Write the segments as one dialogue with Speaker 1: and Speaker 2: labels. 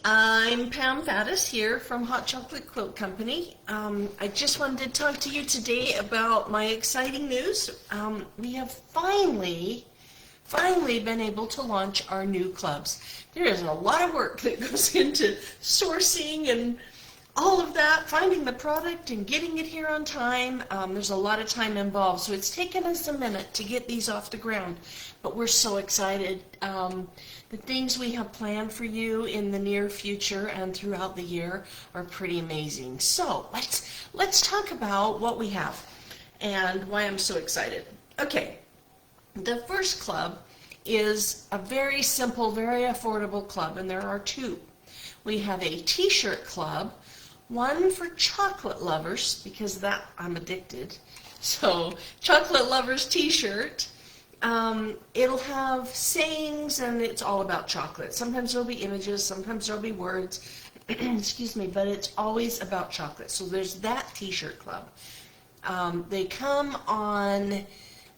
Speaker 1: I'm Pam Faddis here from Hot Chocolate Quilt Company. I just wanted to talk to you today about my exciting news. We have finally been able to launch our new clubs. There is a lot of work that goes into sourcing and all of that, finding the product and getting it here on time. There's a lot of time involved, so it's taken us a minute to get these off the ground, but we're so excited. The things we have planned for you in the near future and throughout the year are pretty amazing. So let's talk about what we have and why I'm so excited. Okay, the first club is a very simple, very affordable club, and there are two. We have a T-shirt club, one for chocolate lovers, because that I'm addicted. So chocolate lovers T-shirt. It'll have sayings, and it's all about chocolate. Sometimes there'll be images, sometimes there'll be words, excuse me, but it's always about chocolate. So there's that T-shirt club. They come on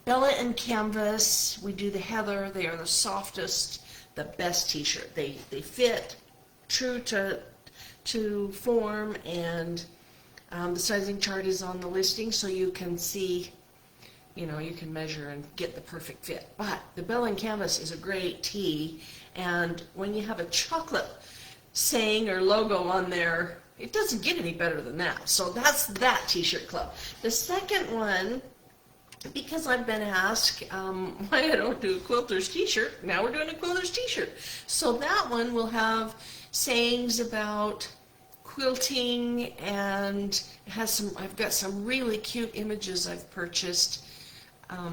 Speaker 1: Bella and Canvas. We do the Heather. They are the softest, the best T-shirt. They fit true to form, and the sizing chart is on the listing, so you can see, you can measure and get the perfect fit. But the Bella and Canvas is a great tee, and when you have a chocolate saying or logo on there, it doesn't get any better than that. So that's that T-shirt club. The second one, because I've been asked why I don't do a quilter's T-shirt, now we're doing a quilter's T-shirt. So that one will have sayings about quilting, and it has I've got some really cute images I've purchased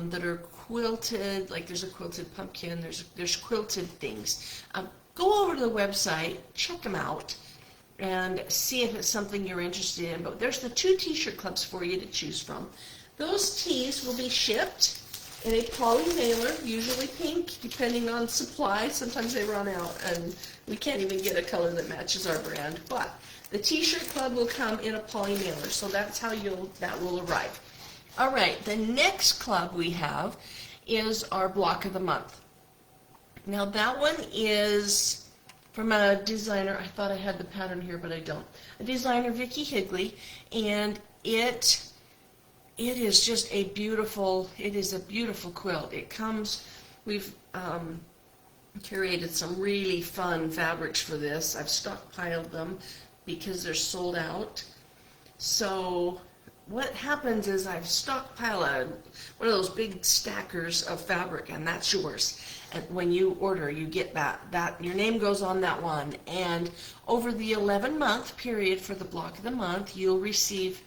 Speaker 1: that are quilted. Like there's a quilted pumpkin, there's quilted things. Go over to the website, check them out, and see if it's something you're interested in. But there's the two T-shirt clubs for you to choose from. Those tees will be shipped in a poly mailer, usually pink, depending on supply. Sometimes they run out and we can't even get a color that matches our brand. But the T-shirt club will come in a poly mailer, so that's how that will arrive. All right, the next club we have is our block of the month. Now that one is from a designer. I thought I had the pattern here, but I don't. A designer, Vicki Higley, and it is just a beautiful quilt. It comes, we've curated some really fun fabrics for this. I've stockpiled them because they're sold out. So what happens is I've stockpiled one of those big stackers of fabric, and that's yours. And when you order, you get that your name goes on that one. And over the 11-month period for the block of the month, you'll receive,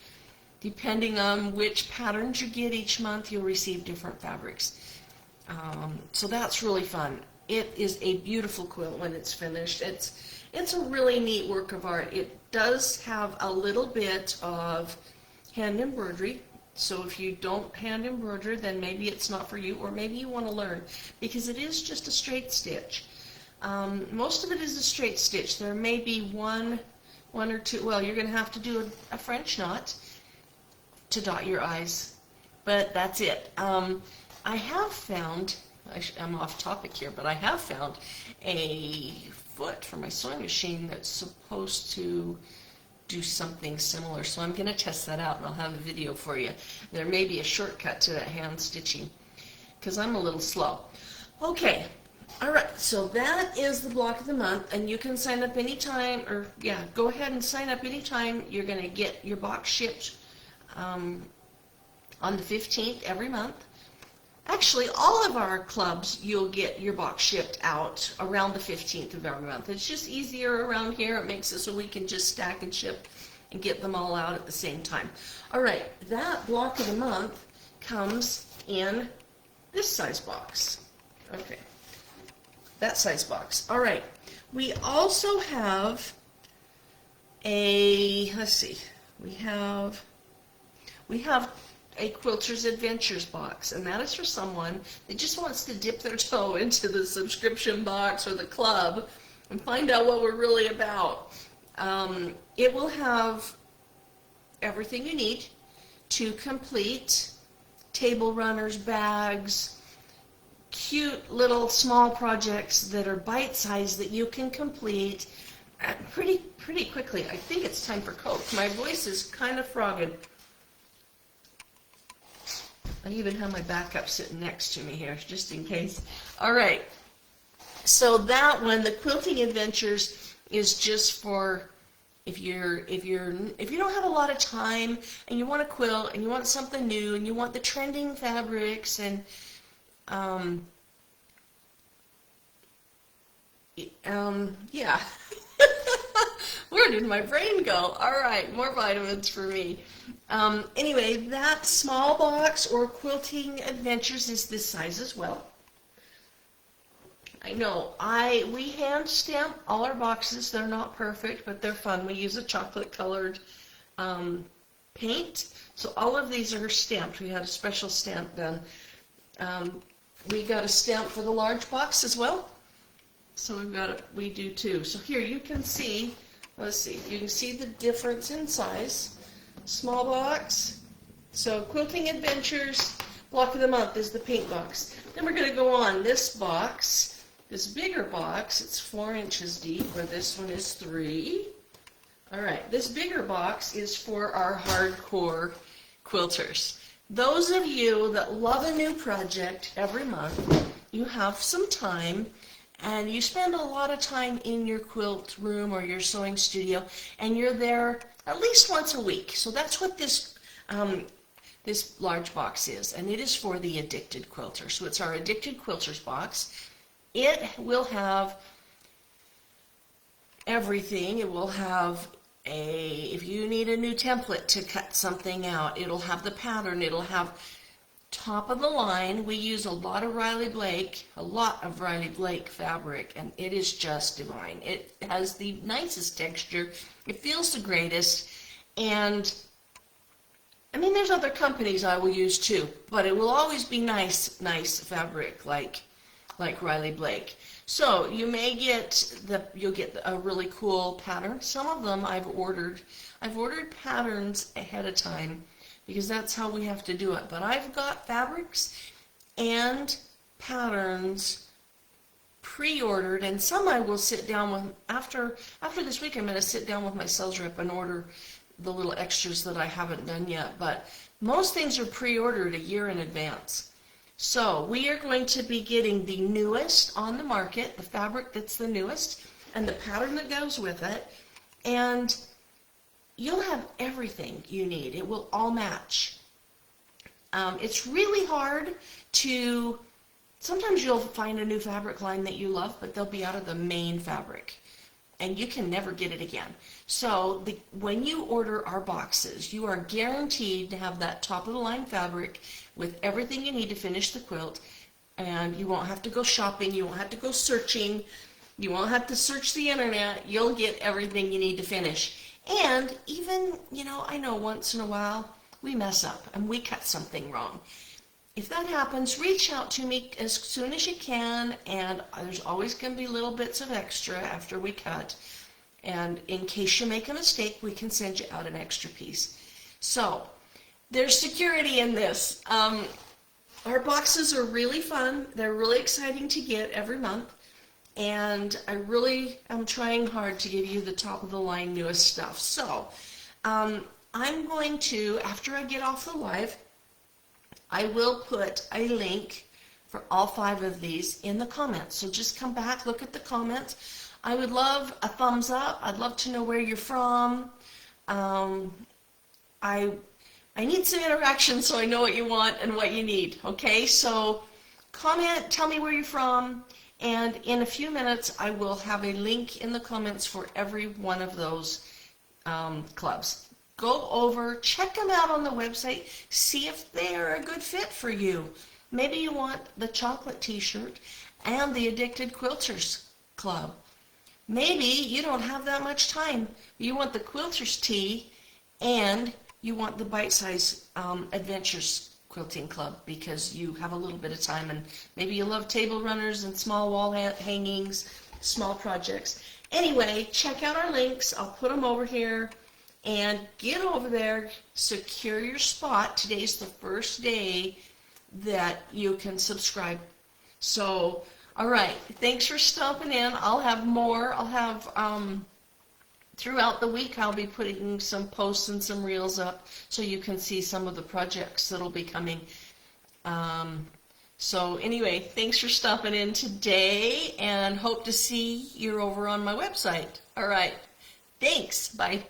Speaker 1: depending on which patterns you get each month, you'll receive different fabrics. So that's really fun. It is a beautiful quilt when it's finished. It's a really neat work of art. It does have a little bit of hand embroidery. So if you don't hand embroider, then maybe it's not for you, or maybe you want to learn, because it is just a straight stitch. Most of it is a straight stitch. There may be one or two. Well, you're going to have to do a French knot to dot your I's, but that's it. I have found, I'm off topic here, but I have found a foot for my sewing machine that's supposed to do something similar, so I'm going to test that out, and I'll have a video for you. There may be a shortcut to that hand stitching, because I'm a little slow. Okay, all right, so that is the block of the month, and you can sign up anytime, or yeah, go ahead and sign up anytime. You're going to get your box shipped on the 15th every month. Actually, all of our clubs, you'll get your box shipped out around the 15th of every month. It's just easier around here. It makes it so we can just stack and ship and get them all out at the same time. All right, that block of the month comes in this size box. Okay, that size box. All right, we also have a, let's see, we have a Quilter's Adventures box, and that is for someone that just wants to dip their toe into the subscription box or the club and find out what we're really about. It will have everything you need to complete table runners, bags, cute little small projects that are bite-sized that you can complete pretty quickly. I think it's time for Coke. My voice is kind of frogged. I even have my backup sitting next to me here, just in case. All right. So that one, the Quilting Adventures, is just for if you don't have a lot of time and you want to quilt and you want something new and you want the trending fabrics and yeah. Where did my brain go? All right, more vitamins for me. Anyway, that small box or Quilting Adventures is this size as well. I know, we hand stamp all our boxes. They're not perfect, but they're fun. We use a chocolate colored paint. So all of these are stamped. We had a special stamp done. We got a stamp for the large box as well. So we do too. So here you can see, let's see, you can see the difference in size. Small box. So Quilting Adventures, Block of the Month is the pink box. Then we're going to go on this box. This bigger box, it's 4 inches deep, where this one is 3. All right, this bigger box is for our hardcore quilters. Those of you that love a new project every month, you have some time, and you spend a lot of time in your quilt room or your sewing studio, and you're there at least once a week. So that's what this large box is, and it is for the addicted quilter. So it's our addicted quilters box. It will have everything. It will have if you need a new template to cut something out, it'll have the pattern. It'll have top of the line. We use a lot of Riley Blake fabric, and it is just divine. It has the nicest texture. It feels the greatest, and I mean, there's other companies I will use too, but it will always be nice fabric like Riley Blake. So you may you'll get a really cool pattern. Some of them I've ordered patterns ahead of time because that's how we have to do it. But I've got fabrics and patterns pre-ordered, and some I will sit down with after this week. I'm going to sit down with my sales rep and order the little extras that I haven't done yet. But most things are pre-ordered a year in advance. So we are going to be getting the newest on the market, the fabric that's the newest, and the pattern that goes with it, and you'll have everything you need. It will all match. It's really hard to, sometimes you'll find a new fabric line that you love, but they'll be out of the main fabric, and you can never get it again. So when you order our boxes, you are guaranteed to have that top of the line fabric with everything you need to finish the quilt, and you won't have to go shopping, you won't have to go searching, you won't have to search the internet. You'll get everything you need to finish. And even, I know once in a while we mess up and we cut something wrong. If that happens, reach out to me as soon as you can, and there's always going to be little bits of extra after we cut. And in case you make a mistake, we can send you out an extra piece. So there's security in this. Our boxes are really fun. They're really exciting to get every month. And I really am trying hard to give you the top of the line newest stuff. So I'm going to, after I get off the live, I will put a link for all 5 of these in the comments. So just come back, look at the comments. I would love a thumbs up. I'd love to know where you're from. I need some interaction so I know what you want and what you need. Okay, so comment, tell me where you're from, and in a few minutes I will have a link in the comments for every one of those clubs. Go over, check them out on the website, see if they're a good fit for you. Maybe you want the chocolate T-shirt and the Addicted Quilters Club. Maybe you don't have that much time. You want the Quilters Tee and you want the bite-size Adventures Quilting Club because you have a little bit of time, and maybe you love table runners and small wall hangings, small projects. Anyway, check out our links. I'll put them over here, and get over there, secure your spot. Today's the first day that you can subscribe. So, all right, thanks for stopping in. I'll have more. I'll have throughout the week I'll be putting some posts and some reels up so you can see some of the projects that'll be coming. So anyway, thanks for stopping in today, and hope to see you over on my website. All right, thanks, bye.